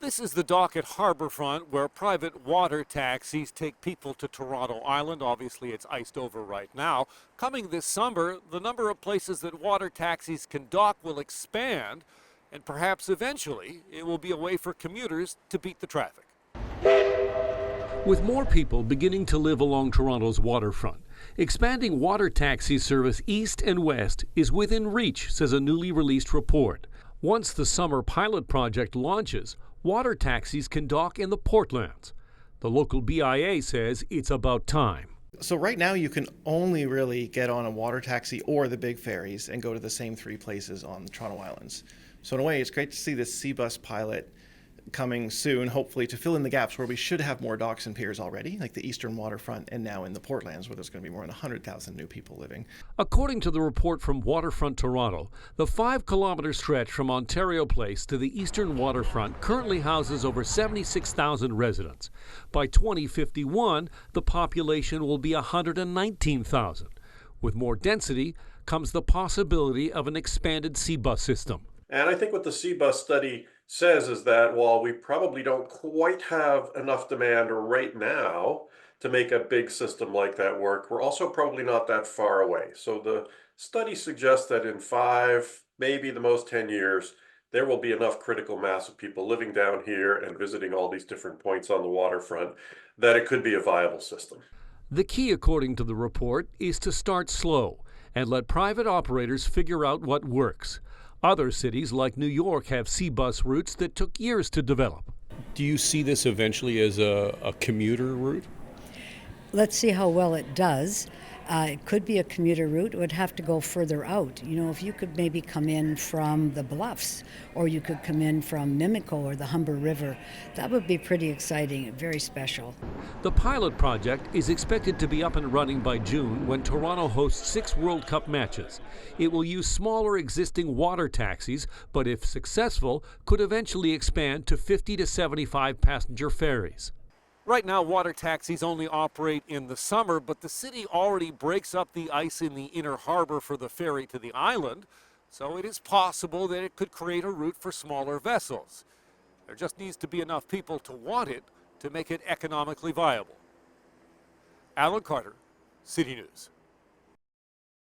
This is the dock at Harbourfront where private water taxis take people to Toronto Island. Obviously, it's iced over right now. Coming this summer, the number of places that water taxis can dock will expand, and perhaps eventually it will be a way for commuters to beat the traffic. With more people beginning to live along Toronto's waterfront, expanding water taxi service east and west is within reach, says a newly released report. Once the summer pilot project launches, water taxis can dock in the Portlands. The local BIA says it's about time. So right now you can only really get on a water taxi or the big ferries and go to the same three places on the Toronto Islands. So in a way, it's great to see this Seabus pilot coming soon, hopefully, to fill in the gaps where we should have more docks and piers already, like the eastern waterfront and now in the Portlands, where there's going to be more than 100,000 new people living. According to the report from Waterfront Toronto, the 5-kilometer stretch from Ontario Place to the eastern waterfront currently houses over 76,000 residents. By 2051, the population will be 119,000. With more density comes the possibility of an expanded Seabus system. And I think what the Seabus study says is that while we probably don't quite have enough demand right now to make a big system like that work, we're also probably not that far away. So the study suggests that in 5, maybe the most 10 years, there will be enough critical mass of people living down here and visiting all these different points on the waterfront that it could be a viable system. The key, according to the report, is to start slow and let private operators figure out what works. Other cities like New York have Seabus routes that took years to develop. Do you see this eventually as a commuter route? Let's see how well it does. It could be a commuter route. It would have to go further out. You know, if you could maybe come in from the Bluffs, or you could come in from Mimico or the Humber River, that would be pretty exciting, very special. The pilot project is expected to be up and running by June when Toronto hosts 6 World Cup matches. It will use smaller existing water taxis, but if successful, could eventually expand to 50 to 75 passenger ferries. Right now, water taxis only operate in the summer, but the city already breaks up the ice in the inner harbor for the ferry to the island, so it is possible that it could create a route for smaller vessels. There just needs to be enough people to want it to make it economically viable. Alan Carter, City News.